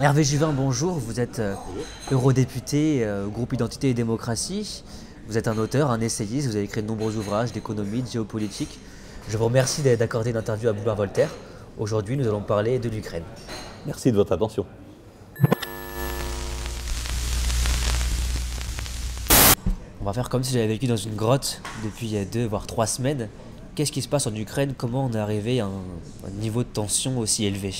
Hervé Juvin, bonjour. Vous êtes eurodéputé au groupe Identité et Démocratie. Vous êtes un auteur, un essayiste. Vous avez écrit de nombreux ouvrages d'économie, de géopolitique. Je vous remercie d'accorder une interview à Boulevard Voltaire. Aujourd'hui, nous allons parler de l'Ukraine. Merci de votre attention. On va faire comme si j'avais vécu dans une grotte depuis 2 voire 3 semaines. Qu'est-ce qui se passe en Ukraine? Comment on est arrivé à un niveau de tension aussi élevé?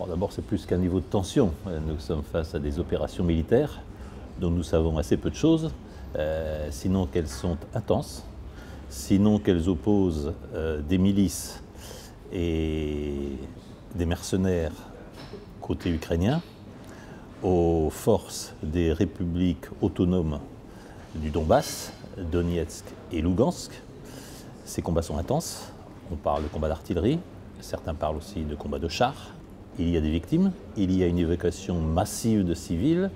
D'abord, c'est plus qu'un niveau de tension. Nous sommes face à des opérations militaires dont nous savons assez peu de choses, sinon qu'elles sont intenses, sinon qu'elles opposent des milices et des mercenaires côté ukrainien aux forces des républiques autonomes du Donbass, Donetsk et Lugansk. Ces combats sont intenses. On parle de combats d'artillerie, certains parlent aussi de combats de chars. Il y a des victimes, il y a une évacuation massive de civils,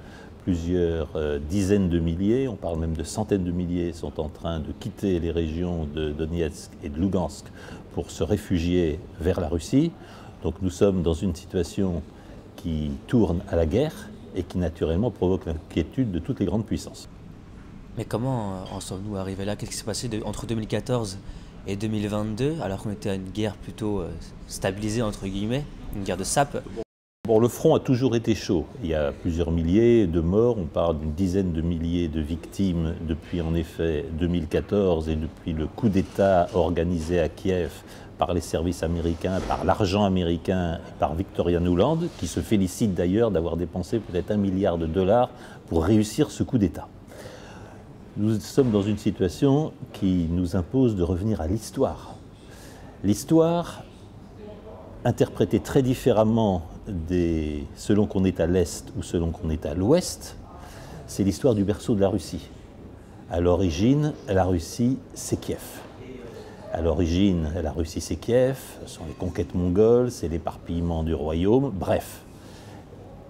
plusieurs dizaines de milliers, on parle même de centaines de milliers, sont en train de quitter les régions de Donetsk et de Lugansk pour se réfugier vers la Russie. Donc nous sommes dans une situation qui tourne à la guerre et qui naturellement provoque l'inquiétude de toutes les grandes puissances. Mais comment en sommes-nous arrivés là? Qu'est-ce qui s'est passé entre 2014 et 2022, alors qu'on était à une guerre plutôt stabilisée, entre guillemets, une guerre de sape? Bon, le front a toujours été chaud. Il y a plusieurs milliers de morts, on parle d'une dizaine de milliers de victimes depuis en effet 2014 et depuis le coup d'État organisé à Kiev par les services américains, par l'argent américain et par Victoria Nuland, qui se félicite d'ailleurs d'avoir dépensé peut-être $1 milliard pour réussir ce coup d'État. Nous sommes dans une situation qui nous impose de revenir à l'histoire. L'histoire, interprétée très différemment selon qu'on est à l'Est ou selon qu'on est à l'Ouest, c'est l'histoire du berceau de la Russie. À l'origine, la Russie, c'est Kiev. À l'origine, la Russie, c'est Kiev, ce sont les conquêtes mongoles, c'est l'éparpillement du royaume, bref.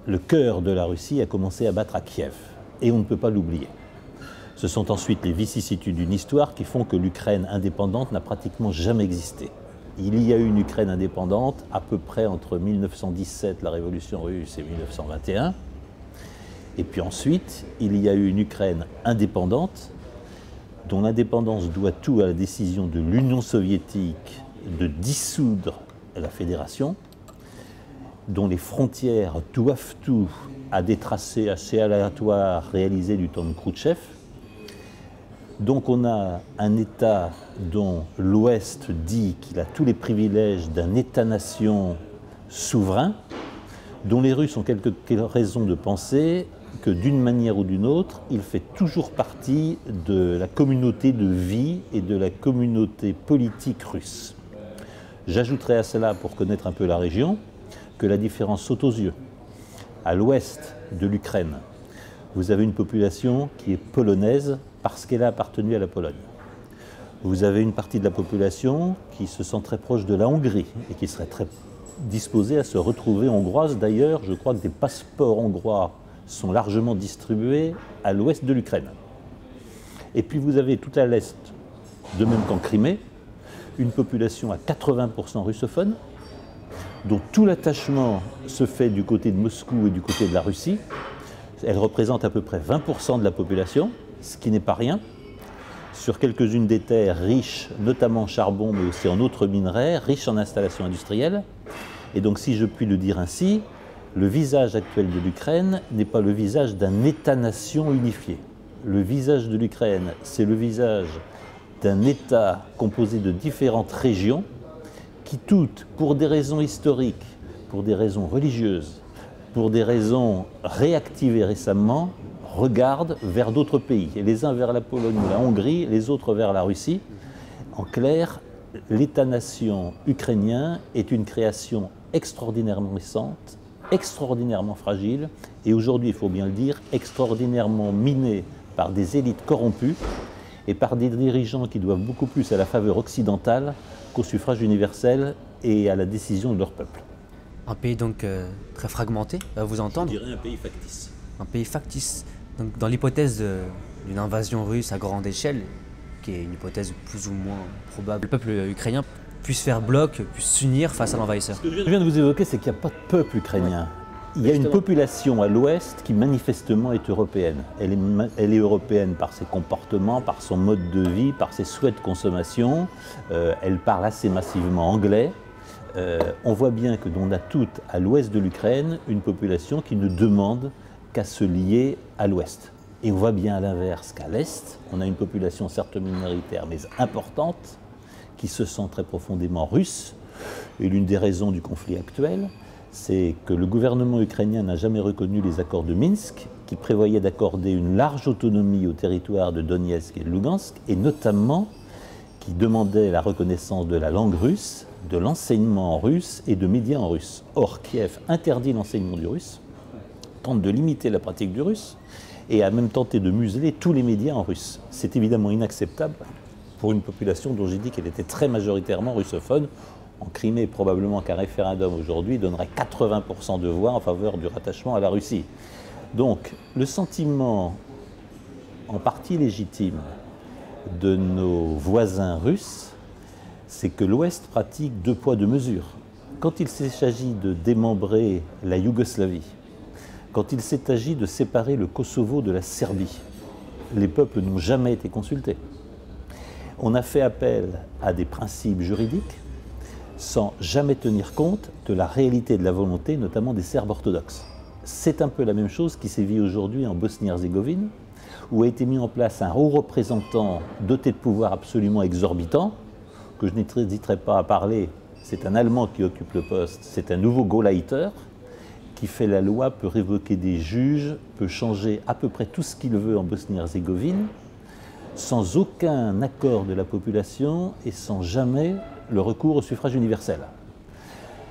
Le cœur de la Russie a commencé à battre à Kiev, et on ne peut pas l'oublier. Ce sont ensuite les vicissitudes d'une histoire qui font que l'Ukraine indépendante n'a pratiquement jamais existé. Il y a eu une Ukraine indépendante à peu près entre 1917, la révolution russe, et 1921. Et puis ensuite, il y a eu une Ukraine indépendante, dont l'indépendance doit tout à la décision de l'Union soviétique de dissoudre la fédération, dont les frontières doivent tout à des tracés assez aléatoires réalisés du temps de Khrouchtchev. Donc on a un État dont l'Ouest dit qu'il a tous les privilèges d'un État-nation souverain, dont les Russes ont quelques raisons de penser que d'une manière ou d'une autre, il fait toujours partie de la communauté de vie et de la communauté politique russe. J'ajouterai à cela, pour connaître un peu la région, que la différence saute aux yeux. À l'ouest de l'Ukraine, vous avez une population qui est polonaise parce qu'elle a appartenu à la Pologne. Vous avez une partie de la population qui se sent très proche de la Hongrie et qui serait très disposée à se retrouver hongroise. D'ailleurs, je crois que des passeports hongrois sont largement distribués à l'ouest de l'Ukraine. Et puis vous avez tout à l'est, de même qu'en Crimée, une population à 80% russophone, dont tout l'attachement se fait du côté de Moscou et du côté de la Russie. Elle représente à peu près 20% de la population, ce qui n'est pas rien, sur quelques-unes des terres riches, notamment en charbon, mais aussi en autres minerais, riches en installations industrielles. Et donc, si je puis le dire ainsi, le visage actuel de l'Ukraine n'est pas le visage d'un État-nation unifié. Le visage de l'Ukraine, c'est le visage d'un État composé de différentes régions qui toutes, pour des raisons historiques, pour des raisons religieuses, pour des raisons réactivées récemment, regardent vers d'autres pays, et les uns vers la Pologne ou la Hongrie, les autres vers la Russie. En clair, l'État-nation ukrainien est une création extraordinairement récente, extraordinairement fragile, et aujourd'hui, il faut bien le dire, extraordinairement minée par des élites corrompues et par des dirigeants qui doivent beaucoup plus à la faveur occidentale qu'au suffrage universel et à la décision de leur peuple. Un pays donc très fragmenté, à vous entendre. Je dirais un pays factice. Un pays factice. Donc, dans l'hypothèse d'une invasion russe à grande échelle, qui est une hypothèse plus ou moins probable, le peuple ukrainien puisse faire bloc, puisse s'unir face à l'envahisseur. Ce que je viens de vous évoquer, c'est qu'il n'y a pas de peuple ukrainien. Il y a une population à l'ouest qui manifestement est européenne. Elle est européenne par ses comportements, par son mode de vie, par ses souhaits de consommation. Elle parle assez massivement anglais. On voit bien que l'on a toute à l'ouest de l'Ukraine une population qui ne demande qu'à se lier à l'ouest. Et on voit bien à l'inverse qu'à l'est, on a une population certes minoritaire mais importante qui se sent très profondément russe. Et l'une des raisons du conflit actuel, c'est que le gouvernement ukrainien n'a jamais reconnu les accords de Minsk qui prévoyaient d'accorder une large autonomie au territoire de Donetsk et de Lugansk et notamment qui demandaient la reconnaissance de la langue russe, de l'enseignement en russe et de médias en russe. Or, Kiev interdit l'enseignement du russe, tente de limiter la pratique du russe et a même tenté de museler tous les médias en russe. C'est évidemment inacceptable pour une population dont j'ai dit qu'elle était très majoritairement russophone. En Crimée, probablement qu'un référendum aujourd'hui donnerait 80% de voix en faveur du rattachement à la Russie. Donc, le sentiment en partie légitime de nos voisins russes, c'est que l'Ouest pratique deux poids, deux mesures. Quand il s'agit de démembrer la Yougoslavie, quand il s'agit de séparer le Kosovo de la Serbie, les peuples n'ont jamais été consultés. On a fait appel à des principes juridiques sans jamais tenir compte de la réalité de la volonté, notamment des Serbes orthodoxes. C'est un peu la même chose qui sévit aujourd'hui en Bosnie-Herzégovine, où a été mis en place un haut représentant doté de pouvoirs absolument exorbitants, que je n'hésiterai pas à parler. C'est un Allemand qui occupe le poste, c'est un nouveau Gauleiter, qui fait la loi, peut révoquer des juges, peut changer à peu près tout ce qu'il veut en Bosnie-Herzégovine, sans aucun accord de la population et sans jamais le recours au suffrage universel.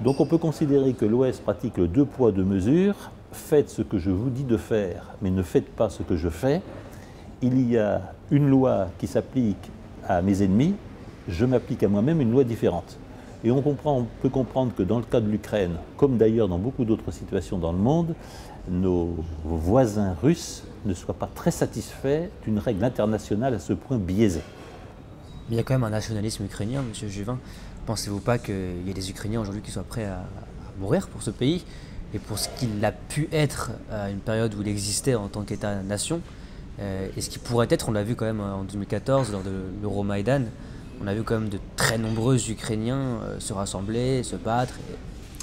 Donc on peut considérer que l'Ouest pratique le deux poids, deux mesures. Faites ce que je vous dis de faire, mais ne faites pas ce que je fais. Il y a une loi qui s'applique à mes ennemis, je m'applique à moi-même une loi différente. Et on peut comprendre que dans le cas de l'Ukraine, comme d'ailleurs dans beaucoup d'autres situations dans le monde, nos voisins russes ne soient pas très satisfaits d'une règle internationale à ce point biaisée. Mais il y a quand même un nationalisme ukrainien, M. Juvin. Pensez-vous pas qu'il y a des Ukrainiens aujourd'hui qui soient prêts à mourir pour ce pays et pour ce qu'il a pu être à une période où il existait en tant qu'État-nation et ce qui pourrait être, on l'a vu quand même en 2014 lors de l'Euromaïdan, on a vu quand même de très nombreux Ukrainiens se rassembler, se battre,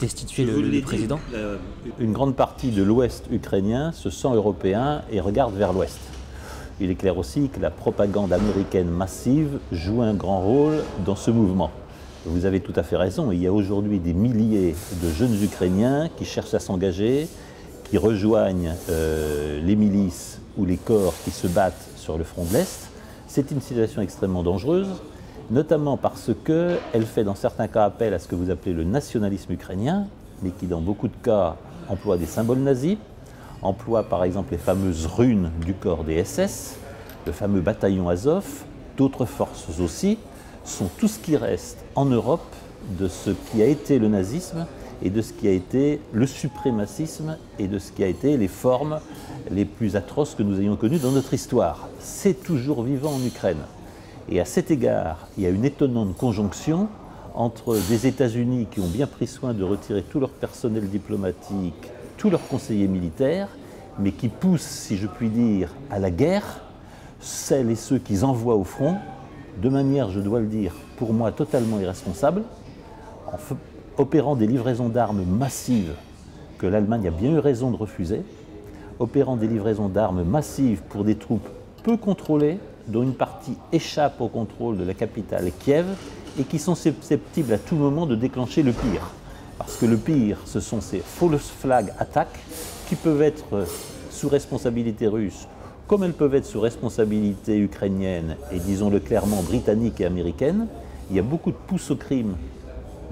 destituer le président. Une grande partie de l'Ouest ukrainien se sent européen et regarde vers l'Ouest. Il est clair aussi que la propagande américaine massive joue un grand rôle dans ce mouvement. Vous avez tout à fait raison, il y a aujourd'hui des milliers de jeunes Ukrainiens qui cherchent à s'engager, qui rejoignent les milices ou les corps qui se battent sur le front de l'Est. C'est une situation extrêmement dangereuse, notamment parce qu'elle fait dans certains cas appel à ce que vous appelez le nationalisme ukrainien, mais qui dans beaucoup de cas emploie des symboles nazis, emploie par exemple les fameuses runes du corps des SS, le fameux bataillon Azov, d'autres forces aussi, sont tout ce qui reste en Europe de ce qui a été le nazisme et de ce qui a été le suprémacisme et de ce qui a été les formes les plus atroces que nous ayons connues dans notre histoire. C'est toujours vivant en Ukraine. Et à cet égard, il y a une étonnante conjonction entre des États-Unis qui ont bien pris soin de retirer tout leur personnel diplomatique, tous leurs conseillers militaires, mais qui poussent, si je puis dire, à la guerre, celles et ceux qu'ils envoient au front, de manière, je dois le dire, pour moi totalement irresponsable, en opérant des livraisons d'armes massives que l'Allemagne a bien eu raison de refuser, opérant des livraisons d'armes massives pour des troupes peu contrôlées, dont une partie échappe au contrôle de la capitale Kiev et qui sont susceptibles à tout moment de déclencher le pire. Parce que le pire, ce sont ces false flag attaques qui peuvent être sous responsabilité russe, comme elles peuvent être sous responsabilité ukrainienne et, disons-le clairement, britannique et américaine. Il y a beaucoup de pouces au crime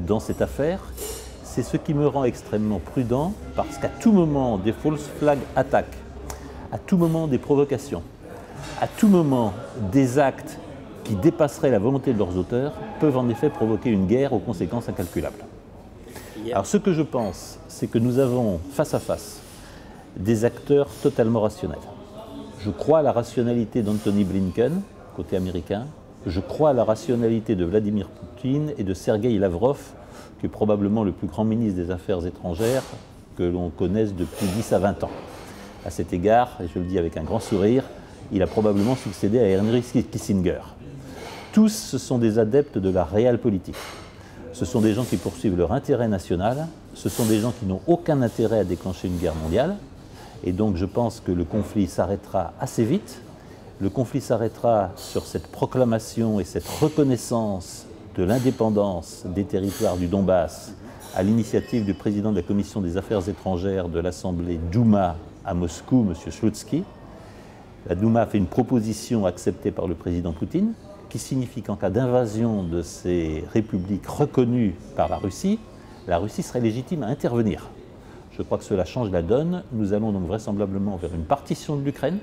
dans cette affaire. C'est ce qui me rend extrêmement prudent, parce qu'à tout moment des false flag attaques, à tout moment des provocations, à tout moment des actes qui dépasseraient la volonté de leurs auteurs peuvent en effet provoquer une guerre aux conséquences incalculables. Alors ce que je pense, c'est que nous avons face à face des acteurs totalement rationnels. Je crois à la rationalité d'Anthony Blinken, côté américain. Je crois à la rationalité de Vladimir Poutine et de Sergueï Lavrov, qui est probablement le plus grand ministre des Affaires étrangères que l'on connaisse depuis 10 à 20 ans. À cet égard, et je le dis avec un grand sourire, il a probablement succédé à Henry Kissinger. Tous, ce sont des adeptes de la realpolitik. Ce sont des gens qui poursuivent leur intérêt national, ce sont des gens qui n'ont aucun intérêt à déclencher une guerre mondiale, et donc je pense que le conflit s'arrêtera assez vite. Le conflit s'arrêtera sur cette proclamation et cette reconnaissance de l'indépendance des territoires du Donbass à l'initiative du président de la Commission des Affaires étrangères de l'Assemblée Douma à Moscou, M. Slutsky. La Douma a fait une proposition acceptée par le président Poutine qui signifie qu'en cas d'invasion de ces républiques reconnues par la Russie serait légitime à intervenir. Je crois que cela change la donne. Nous allons donc vraisemblablement vers une partition de l'Ukraine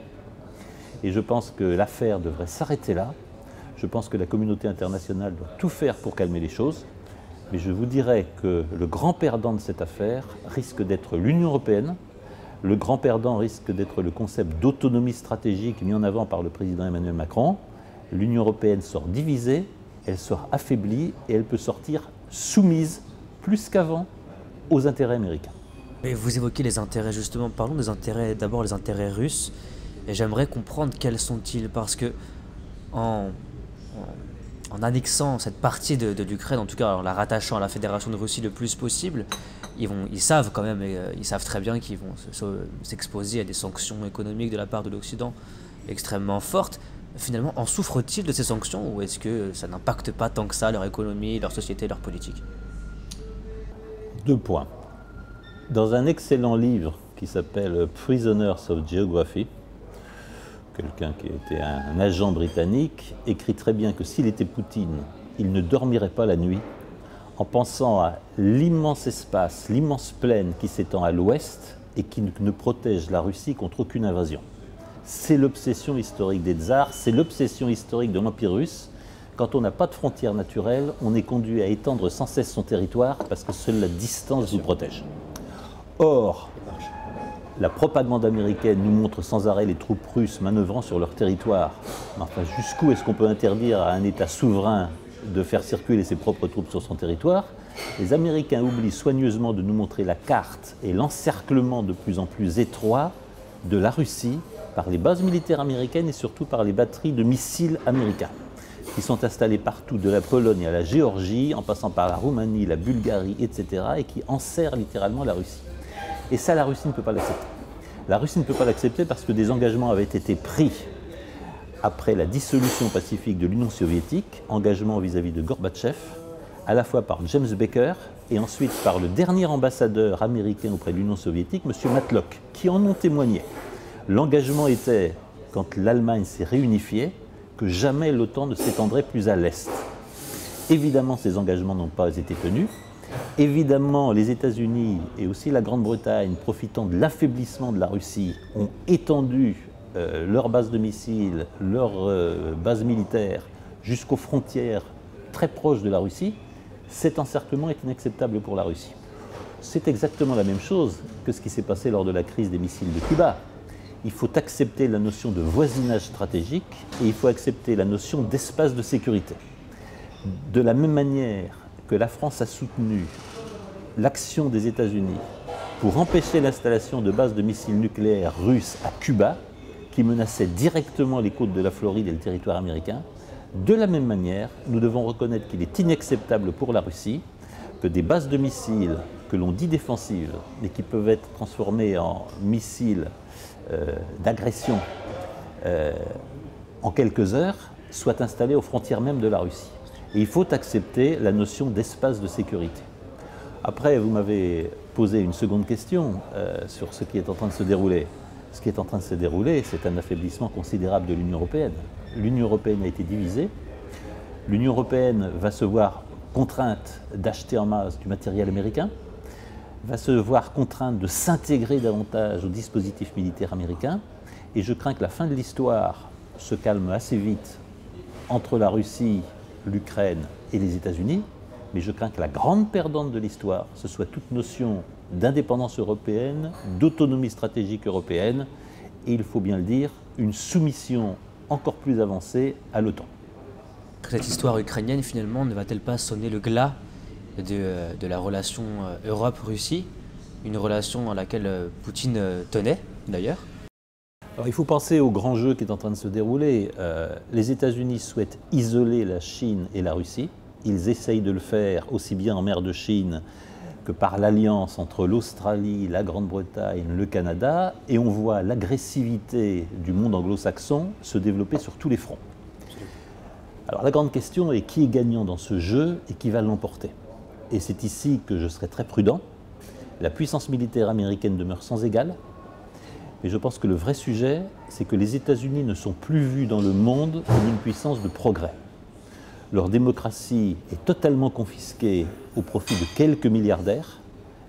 et je pense que l'affaire devrait s'arrêter là. Je pense que la communauté internationale doit tout faire pour calmer les choses. Mais je vous dirais que le grand perdant de cette affaire risque d'être l'Union européenne. Le grand perdant risque d'être le concept d'autonomie stratégique mis en avant par le président Emmanuel Macron. L'Union européenne sort divisée, elle sort affaiblie et elle peut sortir soumise plus qu'avant aux intérêts américains. Et vous évoquez les intérêts justement, parlons des intérêts, d'abord les intérêts russes. Et j'aimerais comprendre quels sont-ils, parce que en annexant cette partie de l'Ukraine, en tout cas en la rattachant à la Fédération de Russie le plus possible, ils savent quand même, ils savent très bien qu'ils vont s'exposer à des sanctions économiques de la part de l'Occident extrêmement fortes. Finalement, en souffrent-ils de ces sanctions ou est-ce que ça n'impacte pas tant que ça leur économie, leur société, leur politique? 2 points. Dans un excellent livre qui s'appelle Prisoners of Geography, quelqu'un qui était un agent britannique, écrit très bien que s'il était Poutine, il ne dormirait pas la nuit en pensant à l'immense espace, l'immense plaine qui s'étend à l'ouest et qui ne protège la Russie contre aucune invasion. C'est l'obsession historique des tsars, c'est l'obsession historique de l'Empire russe. Quand on n'a pas de frontières naturelles, on est conduit à étendre sans cesse son territoire parce que seule la distance vous protège. Or, la propagande américaine nous montre sans arrêt les troupes russes manœuvrant sur leur territoire. Enfin, jusqu'où est-ce qu'on peut interdire à un État souverain de faire circuler ses propres troupes sur son territoire? Les Américains oublient soigneusement de nous montrer la carte et l'encerclement de plus en plus étroit de la Russie par les bases militaires américaines et surtout par les batteries de missiles américains qui sont installées partout, de la Pologne à la Géorgie, en passant par la Roumanie, la Bulgarie, etc., et qui enserrent littéralement la Russie. Et ça, la Russie ne peut pas l'accepter. La Russie ne peut pas l'accepter parce que des engagements avaient été pris après la dissolution pacifique de l'Union soviétique, engagement vis-à-vis de Gorbatchev, à la fois par James Baker et ensuite par le dernier ambassadeur américain auprès de l'Union soviétique, M. Matlock, qui en ont témoigné. L'engagement était, quand l'Allemagne s'est réunifiée, que jamais l'OTAN ne s'étendrait plus à l'Est. Évidemment, ces engagements n'ont pas été tenus. Évidemment, les États-Unis et aussi la Grande-Bretagne, profitant de l'affaiblissement de la Russie, ont étendu leurs bases de missiles, leurs bases militaires jusqu'aux frontières très proches de la Russie. Cet encerclement est inacceptable pour la Russie. C'est exactement la même chose que ce qui s'est passé lors de la crise des missiles de Cuba. Il faut accepter la notion de voisinage stratégique et il faut accepter la notion d'espace de sécurité. De la même manière que la France a soutenu l'action des États-Unis pour empêcher l'installation de bases de missiles nucléaires russes à Cuba, qui menaçaient directement les côtes de la Floride et le territoire américain, de la même manière, nous devons reconnaître qu'il est inacceptable pour la Russie que des bases de missiles que l'on dit défensives, mais qui peuvent être transformées en missiles d'agression en quelques heures, soient installées aux frontières même de la Russie. Et il faut accepter la notion d'espace de sécurité. Après, vous m'avez posé une seconde question sur ce qui est en train de se dérouler. Ce qui est en train de se dérouler, c'est un affaiblissement considérable de l'Union européenne. L'Union européenne a été divisée. L'Union européenne va se voir contrainte d'acheter en masse du matériel américain, va se voir contrainte de s'intégrer davantage au dispositif militaire américain. Et je crains que la fin de l'histoire se calme assez vite entre la Russie, l'Ukraine et les États-Unis. Mais je crains que la grande perdante de l'histoire, ce soit toute notion d'indépendance européenne, d'autonomie stratégique européenne, et il faut bien le dire, une soumission encore plus avancée à l'OTAN. Cette histoire ukrainienne, finalement, ne va-t-elle pas sonner le glas de la relation Europe-Russie? une relation à laquelle Poutine tenait d'ailleurs. Alors, il faut penser au grand jeu qui est en train de se dérouler. Les États-Unis souhaitent isoler la Chine et la Russie. Ils essayent de le faire aussi bien en mer de Chine que par l'alliance entre l'Australie, la Grande-Bretagne, le Canada, et on voit l'agressivité du monde anglo-saxon se développer sur tous les fronts. Alors la grande question est qui est gagnant dans ce jeu et qui va l'emporter. Et c'est ici que je serai très prudent. La puissance militaire américaine demeure sans égale, mais je pense que le vrai sujet, c'est que les États-Unis ne sont plus vus dans le monde comme une puissance de progrès. Leur démocratie est totalement confisquée au profit de quelques milliardaires.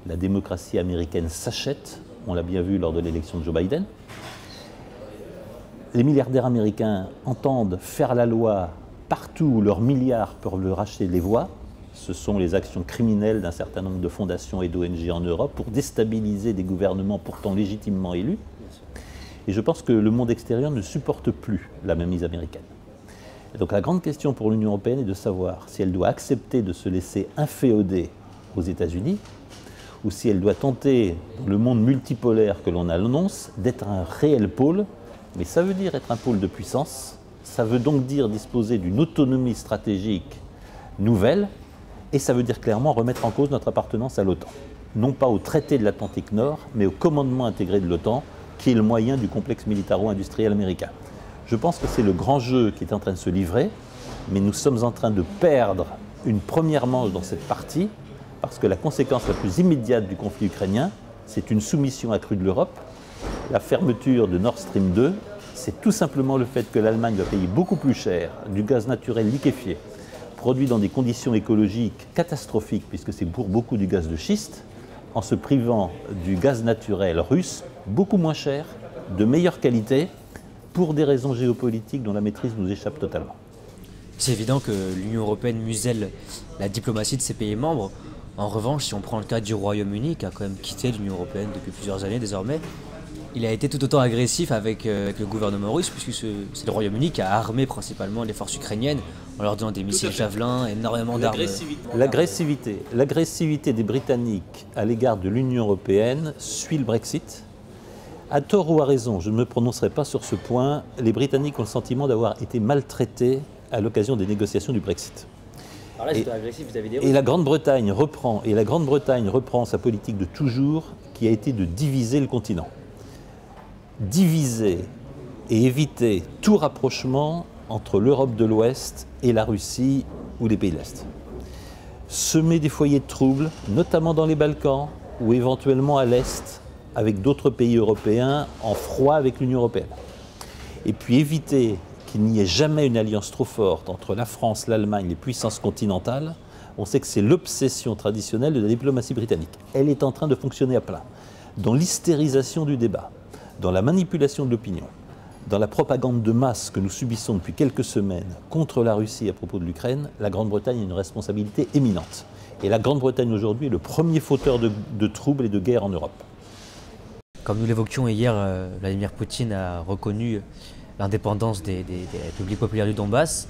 La démocratie américaine s'achète, on l'a bien vu lors de l'élection de Joe Biden. Les milliardaires américains entendent faire la loi partout où leurs milliards peuvent leur acheter les voix. Ce sont les actions criminelles d'un certain nombre de fondations et d'ONG en Europe pour déstabiliser des gouvernements pourtant légitimement élus. Et je pense que le monde extérieur ne supporte plus la mainmise américaine. Et donc la grande question pour l'Union européenne est de savoir si elle doit accepter de se laisser inféoder aux États-Unis ou si elle doit tenter, dans le monde multipolaire que l'on annonce, d'être un réel pôle. Mais ça veut dire être un pôle de puissance, ça veut donc dire disposer d'une autonomie stratégique nouvelle, et ça veut dire clairement remettre en cause notre appartenance à l'OTAN. Non pas au traité de l'Atlantique Nord, mais au commandement intégré de l'OTAN, qui est le moyen du complexe militaro-industriel américain. Je pense que c'est le grand jeu qui est en train de se livrer, mais nous sommes en train de perdre une première manche dans cette partie, parce que la conséquence la plus immédiate du conflit ukrainien, c'est une soumission accrue de l'Europe. La fermeture de Nord Stream 2, c'est tout simplement le fait que l'Allemagne va payer beaucoup plus cher du gaz naturel liquéfié, produit dans des conditions écologiques catastrophiques, puisque c'est pour beaucoup du gaz de schiste, en se privant du gaz naturel russe, beaucoup moins cher, de meilleure qualité, pour des raisons géopolitiques dont la maîtrise nous échappe totalement. C'est évident que l'Union européenne muselle la diplomatie de ses pays membres. En revanche, si on prend le cas du Royaume-Uni, qui a quand même quitté l'Union européenne depuis plusieurs années désormais, il a été tout autant agressif avec le gouvernement russe, puisque c'est le Royaume-Uni qui a armé principalement les forces ukrainiennes en leur donnant des missiles Javelin, énormément d'armes. L'agressivité des Britanniques à l'égard de l'Union européenne suit le Brexit. À tort ou à raison, je ne me prononcerai pas sur ce point, les Britanniques ont le sentiment d'avoir été maltraités à l'occasion des négociations du Brexit. Alors là, c'était agressif vis-à-vis des Russes. Et la Grande-Bretagne reprend sa politique de toujours, qui a été de diviser le continent. Diviser et éviter tout rapprochement entre l'Europe de l'Ouest et la Russie ou les pays de l'Est. Semer des foyers de troubles, notamment dans les Balkans ou éventuellement à l'Est, avec d'autres pays européens en froid avec l'Union européenne. Et puis éviter qu'il n'y ait jamais une alliance trop forte entre la France, l'Allemagne, les puissances continentales. On sait que c'est l'obsession traditionnelle de la diplomatie britannique. Elle est en train de fonctionner à plein. Dans l'hystérisation du débat, dans la manipulation de l'opinion, dans la propagande de masse que nous subissons depuis quelques semaines contre la Russie à propos de l'Ukraine, la Grande-Bretagne a une responsabilité éminente. Et la Grande-Bretagne aujourd'hui est le premier fauteur de troubles et de guerre en Europe. Comme nous l'évoquions hier, Vladimir Poutine a reconnu l'indépendance des républiques populaires du Donbass.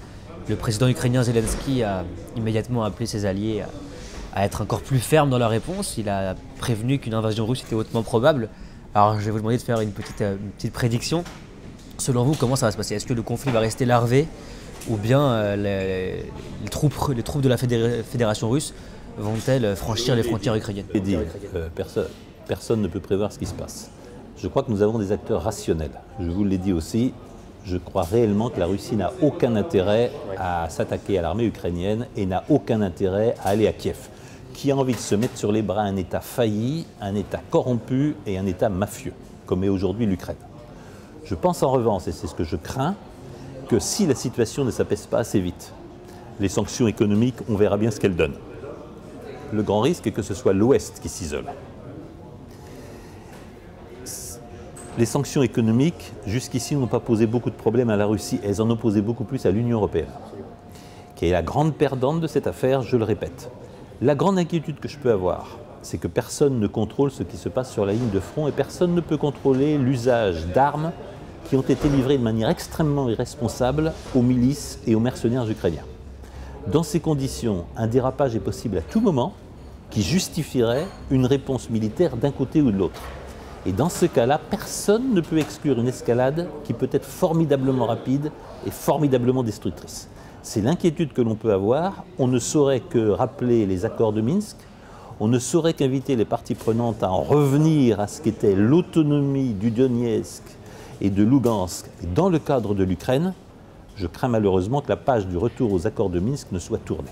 Le président ukrainien Zelensky a immédiatement appelé ses alliés à être encore plus fermes dans leur réponse. Il a prévenu qu'une invasion russe était hautement probable. Alors je vais vous demander de faire une petite prédiction. Selon vous, comment ça va se passer? Est-ce que le conflit va rester larvé ou bien les troupes de la Fédération russe vont-elles franchir les frontières ukrainiennes? Personne ne peut prévoir ce qui se passe. Je crois que nous avons des acteurs rationnels. Je vous l'ai dit aussi, je crois réellement que la Russie n'a aucun intérêt à s'attaquer à l'armée ukrainienne et n'a aucun intérêt à aller à Kiev. Qui a envie de se mettre sur les bras un État failli, un État corrompu et un État mafieux, comme est aujourd'hui l'Ukraine? Je pense en revanche, et c'est ce que je crains, que si la situation ne s'apaise pas assez vite, les sanctions économiques, on verra bien ce qu'elles donnent. Le grand risque est que ce soit l'Ouest qui s'isole. Les sanctions économiques, jusqu'ici, n'ont pas posé beaucoup de problèmes à la Russie. Elles en ont posé beaucoup plus à l'Union européenne, qui est la grande perdante de cette affaire, je le répète. La grande inquiétude que je peux avoir, c'est que personne ne contrôle ce qui se passe sur la ligne de front et personne ne peut contrôler l'usage d'armes qui ont été livrées de manière extrêmement irresponsable aux milices et aux mercenaires ukrainiens. Dans ces conditions, un dérapage est possible à tout moment qui justifierait une réponse militaire d'un côté ou de l'autre. Et dans ce cas-là, personne ne peut exclure une escalade qui peut être formidablement rapide et formidablement destructrice. C'est l'inquiétude que l'on peut avoir. On ne saurait que rappeler les accords de Minsk, on ne saurait qu'inviter les parties prenantes à en revenir à ce qu'était l'autonomie du Donetsk et de Lugansk dans le cadre de l'Ukraine. Je crains malheureusement que la page du retour aux accords de Minsk ne soit tournée.